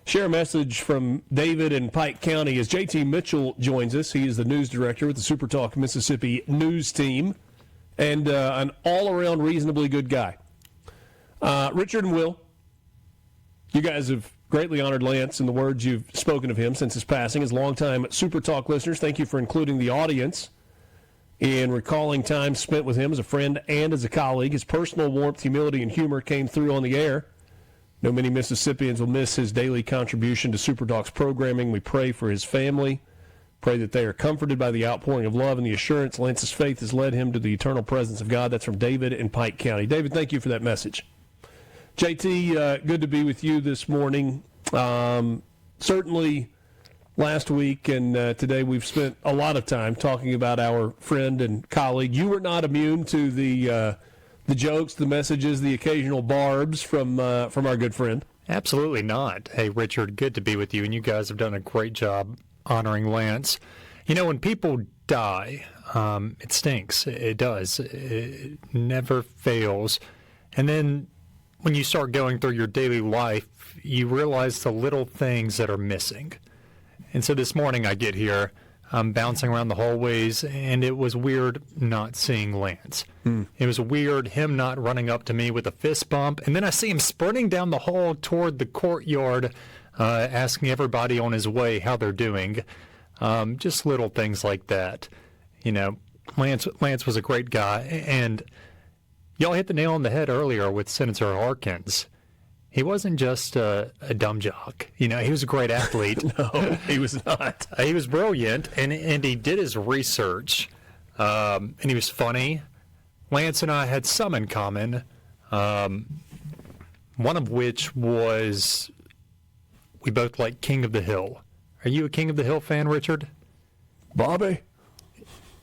Share a message from David in Pike County as JT Mitchell joins us. He is the news director with the SuperTalk Mississippi news team and an all-around reasonably good guy. Richard and Will, you guys have greatly honored Lance in the words you've spoken of him since his passing. As longtime SuperTalk listeners, thank you for including the audience in recalling time spent with him as a friend and as a colleague. His personal warmth, humility, and humor came through on the air. No many Mississippians will miss his daily contribution to SuperTalk's programming. We pray for his family, pray that they are comforted by the outpouring of love and the assurance Lance's faith has led him to the eternal presence of God. That's from David in Pike County. David, thank you for that message. JT, good to be with you this morning. Certainly last week and today we've spent a lot of time talking about our friend and colleague. You were not immune to the jokes, the messages, the occasional barbs from our good friend. Absolutely not. Hey, Richard, good to be with you, and you guys have done a great job honoring Lance. You know, when people die, it stinks. It does. It never fails. And then when you start going through your daily life, you realize the little things that are missing. And so this morning I get here, I'm bouncing around the hallways, and it was weird not seeing Lance. It was weird him not running up to me with a fist bump, and then I see him sprinting down the hall toward the courtyard, asking everybody on his way how they're doing. Just little things like that. You know, Lance was a great guy, and y'all hit the nail on the head earlier with Senator Harkins. He wasn't just a dumb jock. You know, he was a great athlete. No, he was not. He was brilliant, and he did his research, and he was funny. Lance and I had some in common, one of which was we both like King of the Hill. Are you a King of the Hill fan, Richard? Bobby?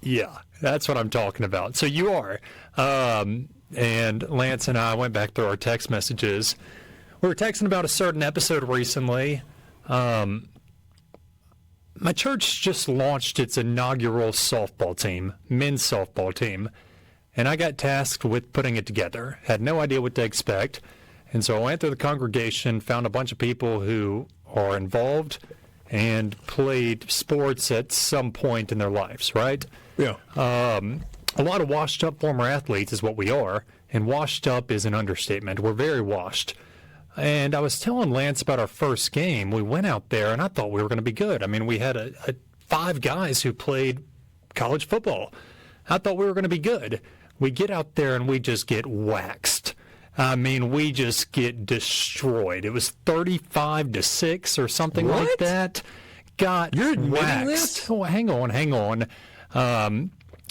Yeah, that's what I'm talking about. So you are. And Lance and I went back through our text messages. We were texting about a certain episode recently. My church just launched its inaugural softball team, men's softball team, and I got tasked with putting it together. Had no idea what to expect, and so I went through the congregation, found a bunch of people who are involved and played sports at some point in their lives, right? Yeah. A lot of washed-up former athletes is what we are, and washed up is an understatement. We're very washed. And I was telling Lance about our first game. We went out there, and I thought we were going to be good. I mean, we had 5 guys who played college football. I thought we were going to be good. We get out there, and we just get waxed. I mean, we just get destroyed. It was 35-6 or something like that. Got You're admitting waxed. this? Oh, hang on.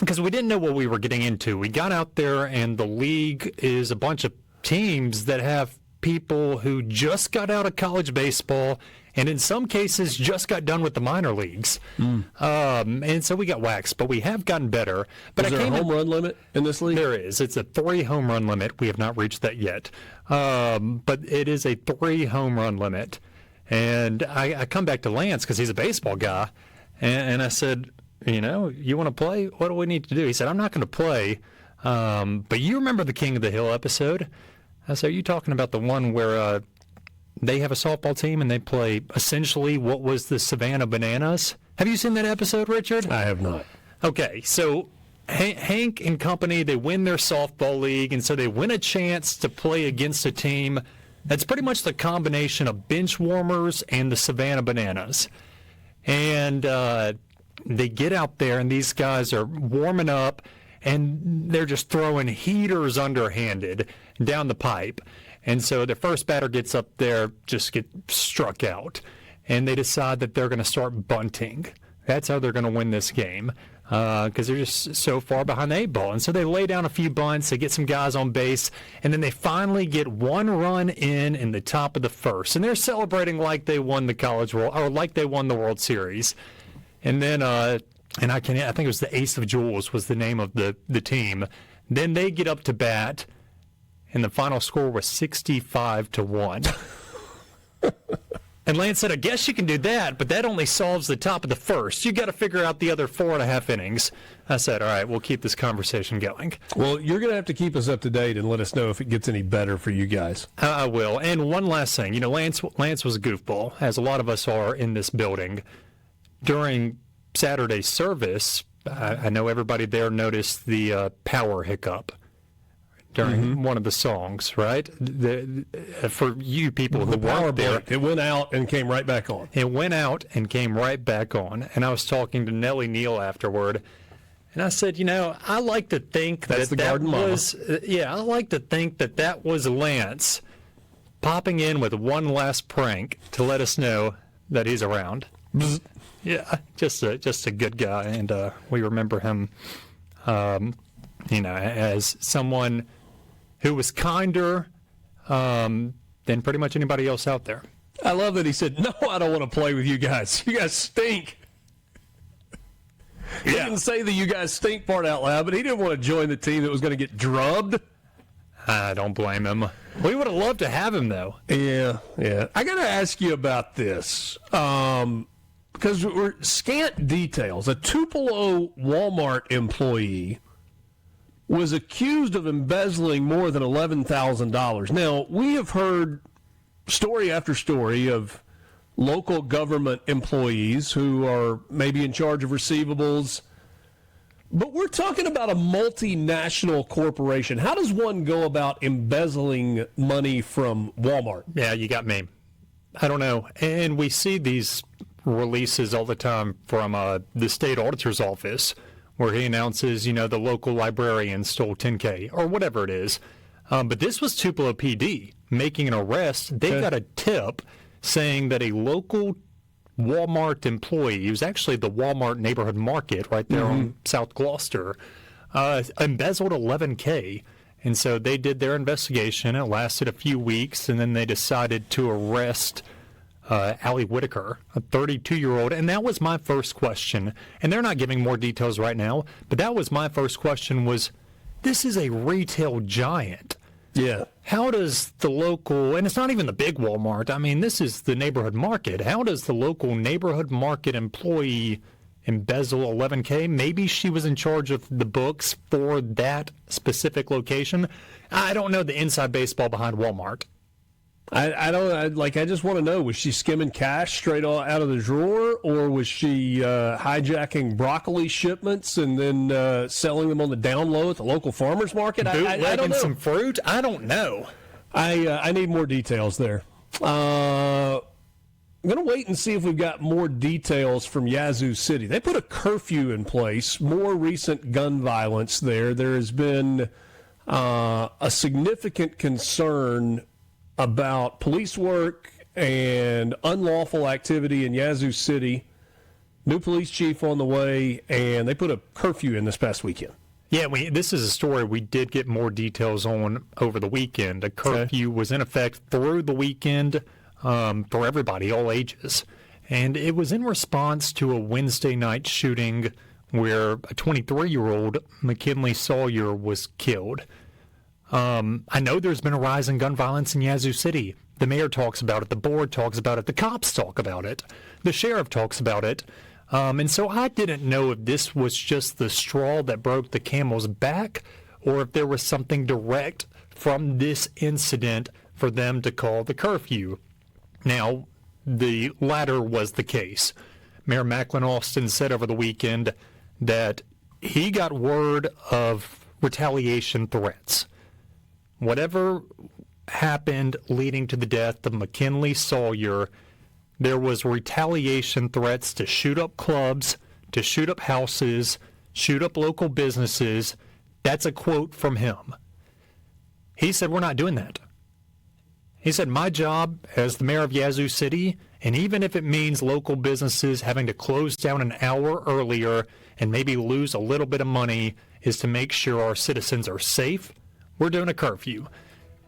Because we didn't know what we were getting into. We got out there, and the league is a bunch of teams that have people who just got out of college baseball and in some cases just got done with the minor leagues. And so we got waxed, but we have gotten better. But Is there a home run limit in this league? There is. It's a 3 home run limit. We have not reached that yet. But it is a 3 home run limit. And I come back to Lance because he's a baseball guy. And I said, you know, you want to play? What do we need to do? He said, I'm not going to play. But you remember the King of the Hill episode? I said, are you talking about the one where they have a softball team and they play essentially what was the Savannah Bananas? Have you seen that episode, Richard? I have not. Okay, so Hank and company, they win their softball league, and so they win a chance to play against a team that's pretty much the combination of bench warmers and the Savannah Bananas. And they get out there, and these guys are warming up, and they're just throwing heaters underhanded down the pipe. And so the first batter gets up there, just get struck out. And they decide that they're going to start bunting. That's how they're going to win this game because they're just so far behind the 8 ball. And so they lay down a few bunts, they get some guys on base, and then they finally get 1 run in the top of the first. And they're celebrating like they won the College World, or like they won the World Series. And then and I think it was the Ace of Jewels was the name of the team. Then they get up to bat, and the final score was 65-1. And Lance said, I guess you can do that, but that only solves the top of the first. You got to figure out the other 4.5 innings. I said, all right, we'll keep this conversation going. Well, you're going to have to keep us up to date and let us know if it gets any better for you guys. I will. And one last thing. You know, Lance was a goofball, as a lot of us are in this building. During Saturday's service, I know everybody there noticed the power hiccup during one of the songs, right? For you people who weren't there, it went out and came right back on. It went out and came right back on. And I was talking to Nellie Neal afterward, and I said, you know, I like to think That's the garden mama. I like to think that was Lance popping in with one last prank to let us know that he's around. Bzz. Yeah, just a good guy, and we remember him, you know, as someone who was kinder than pretty much anybody else out there. I love that he said, no, I don't want to play with you guys. You guys stink. He didn't say the you guys stink part out loud, but he didn't want to join the team that was going to get drubbed. I don't blame him. We would have loved to have him, though. Yeah. I got to ask you about this. Because we're scant details. A Tupelo Walmart employee was accused of embezzling more than $11,000. Now, we have heard story after story of local government employees who are maybe in charge of receivables, but we're talking about a multinational corporation. How does one go about embezzling money from Walmart? Yeah, you got me. I don't know. And we see these releases all the time from the state auditor's office, where he announces, you know, the local librarian stole $10K or whatever it is. But this was Tupelo PD making an arrest. They got a tip saying that a local Walmart employee, who's actually the Walmart neighborhood market right there on South Gloucester, embezzled $11K. And so they did their investigation. It lasted a few weeks, and then they decided to arrest Allie Whitaker, a 32-year-old. And that was my first question. And they're not giving more details right now, but that was my first question was, this is a retail giant. Yeah. How does the local, and it's not even the big Walmart, I mean, this is the neighborhood market. How does the local neighborhood market employee embezzle $11K? Maybe she was in charge of the books for that specific location. I don't know the inside baseball behind Walmart. I just want to know, was she skimming cash straight out of the drawer, or was she hijacking broccoli shipments and then selling them on the down low at the local farmer's market? I don't know. Some fruit? I don't know. I need more details there. I'm going to wait and see if we've got more details from Yazoo City. They put a curfew in place, more recent gun violence there. There has been a significant concern about police work and unlawful activity in Yazoo City. New police chief on the way, and they put a curfew in this past weekend. Yeah, this is a story we did get more details on over the weekend. A curfew was in effect through the weekend for everybody, all ages. And it was in response to a Wednesday night shooting where a 23-year-old McKinley Sawyer was killed. I know there's been a rise in gun violence in Yazoo City. The mayor talks about it. The board talks about it. The cops talk about it. The sheriff talks about it. And so I didn't know if this was just the straw that broke the camel's back or if there was something direct from this incident for them to call the curfew. Now, the latter was the case. Mayor Macklin Austin said over the weekend that he got word of retaliation threats. Whatever happened leading to the death of McKinley Sawyer, there was retaliation threats to shoot up clubs, to shoot up houses, shoot up local businesses. That's a quote from him. He said, we're not doing that. He said, my job as the mayor of Yazoo City, and even if it means local businesses having to close down an hour earlier and maybe lose a little bit of money, is to make sure our citizens are safe. We're doing a curfew.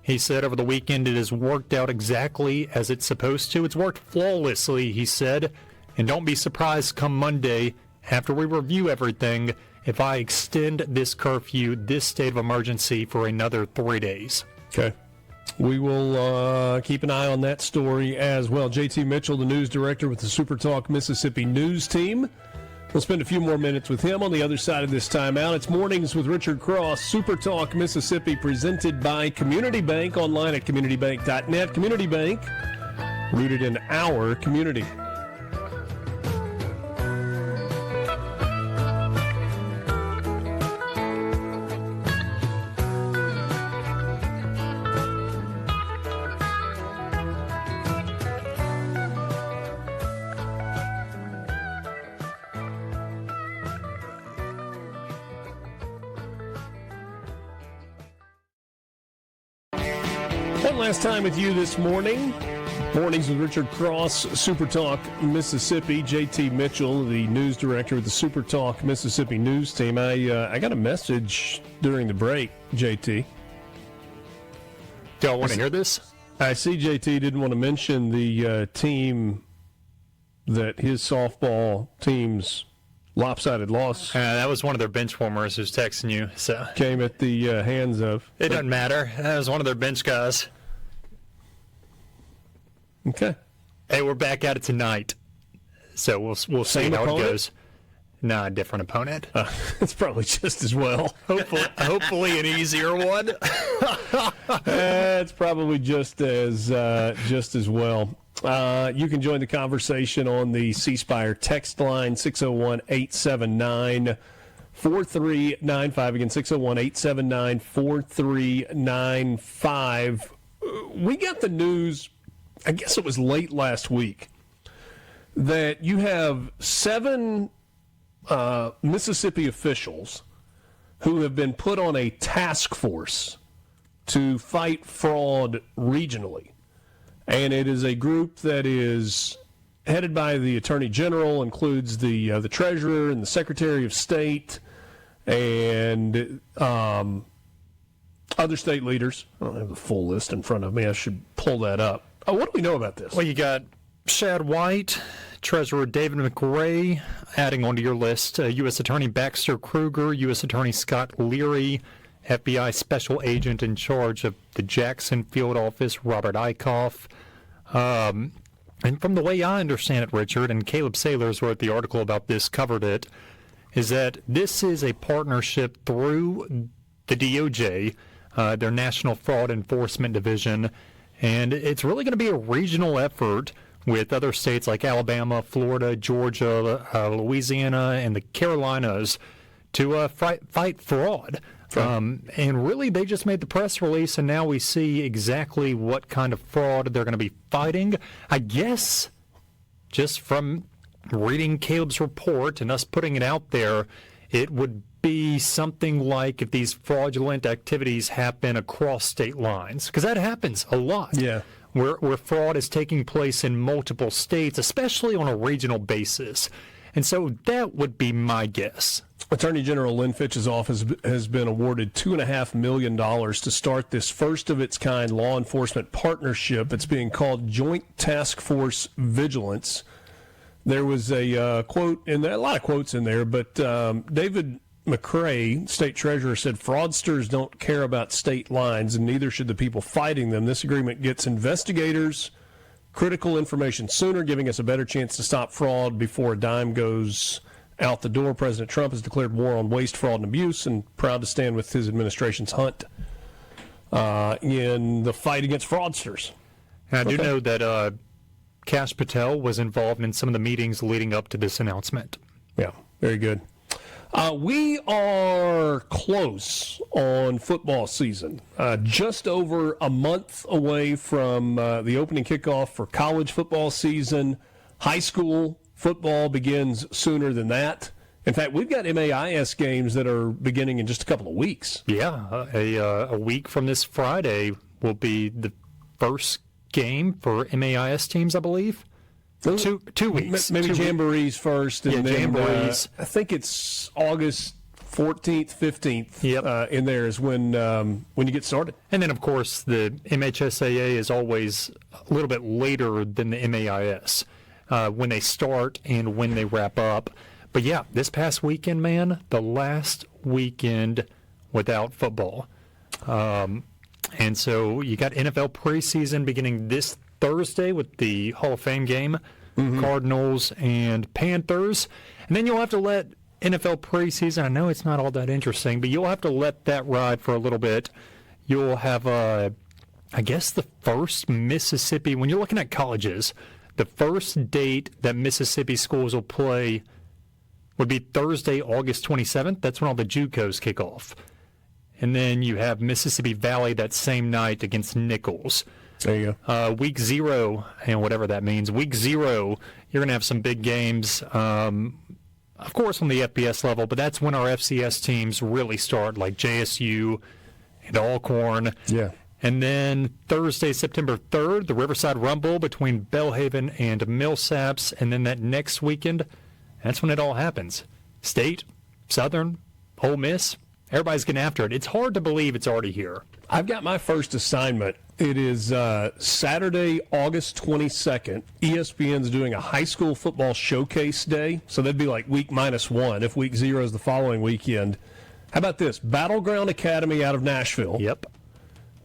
He said over the weekend it has worked out exactly as it's supposed to. It's worked flawlessly, he said. And don't be surprised come Monday, after we review everything, if I extend this curfew, this state of emergency, for another 3 days. Okay. We will keep an eye on that story as well. JT Mitchell, the news director with the SuperTalk Mississippi news team. We'll spend a few more minutes with him on the other side of this timeout. It's Mornings with Richard Cross, SuperTalk Mississippi, presented by Community Bank, online at communitybank.net. Community Bank, rooted in our community. One last time with you this morning. Mornings with Richard Cross, SuperTalk Mississippi. JT Mitchell, the news director with the SuperTalk Mississippi news team. I got a message during the break, JT. Do y'all want to hear this? I see JT didn't want to mention the team that his softball team's lopsided loss. That was one of their bench warmers who's texting you. So came at the hands of. It doesn't matter. That was one of their bench guys. Okay. Hey, we're back at it tonight. So we'll see Same how opponent? it goes. No, different opponent. It's probably just as well. Hopefully an easier one. It's probably just as well. You can join the conversation on the C Spire text line, 601-879-4395. Again, 601-879-4395. We got the news, I guess it was late last week, that you have 7 Mississippi officials who have been put on a task force to fight fraud regionally. And it is a group that is headed by the Attorney General, includes the Treasurer and the Secretary of State and other state leaders. I don't have the full list in front of me. I should pull that up. Oh, what do we know about this? Well, you got Shad White, Treasurer David McRae, adding onto your list, U.S. Attorney Baxter Kruger, U.S. Attorney Scott Leary, FBI Special Agent in charge of the Jackson Field Office, Robert Eichhoff. And from the way I understand it, Richard, and Caleb Sailors wrote the article about this, covered it, is that this is a partnership through the DOJ, their National Fraud Enforcement Division, and it's really going to be a regional effort with other states like Alabama, Florida, Georgia, Louisiana, and the Carolinas to fight fraud. And really, they just made the press release, and now we see exactly what kind of fraud they're going to be fighting. I guess, just from reading Caleb's report and us putting it out there, it would be something like if these fraudulent activities happen across state lines, because that happens a lot. Yeah. Where fraud is taking place in multiple states, especially on a regional basis. And so that would be my guess. Attorney General Lynn Fitch's office has been awarded $2.5 million to start this first-of-its-kind law enforcement partnership. It's being called Joint Task Force Vigilance. There was a quote in there, a lot of quotes in there, but David McRae, state treasurer, said fraudsters don't care about state lines, and neither should the people fighting them. This agreement gets investigators critical information sooner, giving us a better chance to stop fraud before a dime goes out the door. President Trump has declared war on waste, fraud, and abuse, and proud to stand with his administration's hunt in the fight against fraudsters. And I do know that Kash Patel was involved in some of the meetings leading up to this announcement. Yeah, very good. We are close on football season. Just over a month away from the opening kickoff for college football season. High school football begins sooner than that. In fact, we've got MAIS games that are beginning in just a couple of weeks. Yeah, a week from this Friday will be the first game for MAIS teams, I believe. 2 weeks. Maybe Jamborees first, and then Jamborees. I think it's August 14th, 15th. Yep. In there is when you get started. And then, of course, the MHSAA is always a little bit later than the MAIS when they start and when they wrap up. But, yeah, this past weekend, man, the last weekend without football. And so you got NFL preseason beginning this Thursday with the Hall of Fame game, Cardinals and Panthers. And then you'll have to let NFL preseason, I know it's not all that interesting, but you'll have to let that ride for a little bit. You'll have, I guess, the first Mississippi, when you're looking at colleges, the first date that Mississippi schools will play would be Thursday, August 27th. That's when all the JUCOs kick off. And then you have Mississippi Valley that same night against Nichols. There you go. Week 0, and whatever that means, week 0, you're going to have some big games, of course, on the FBS level, but that's when our FCS teams really start, like JSU and Alcorn. Yeah. And then Thursday, September 3rd, the Riverside Rumble between Belhaven and Millsaps. And then that next weekend, that's when it all happens. State, Southern, Ole Miss, everybody's getting after it. It's hard to believe it's already here. I've got my first assignment. It is Saturday, August 22nd. ESPN's doing a high school football showcase day. So that'd be like week -1 if week 0 is the following weekend. How about this? Battleground Academy out of Nashville. Yep.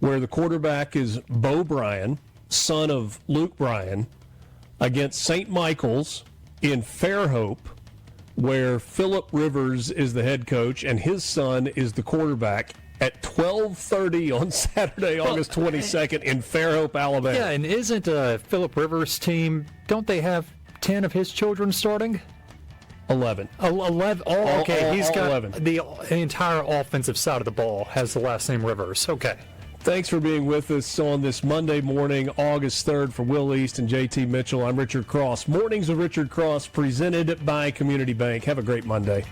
Where the quarterback is Bo Bryan, son of Luke Bryan, against St. Michael's in Fairhope, where Phillip Rivers is the head coach and his son is the quarterback, at 12:30 on Saturday, August 22nd in Fairhope, Alabama. Yeah, and isn't Phillip Rivers' team, don't they have 10 of his children starting? 11. 11. Oh, okay. He's got 11. the entire offensive side of the ball has the last name Rivers. Okay. Thanks for being with us on this Monday morning, August 3rd. For Will East and JT Mitchell, I'm Richard Cross. Mornings of Richard Cross presented by Community Bank. Have a great Monday.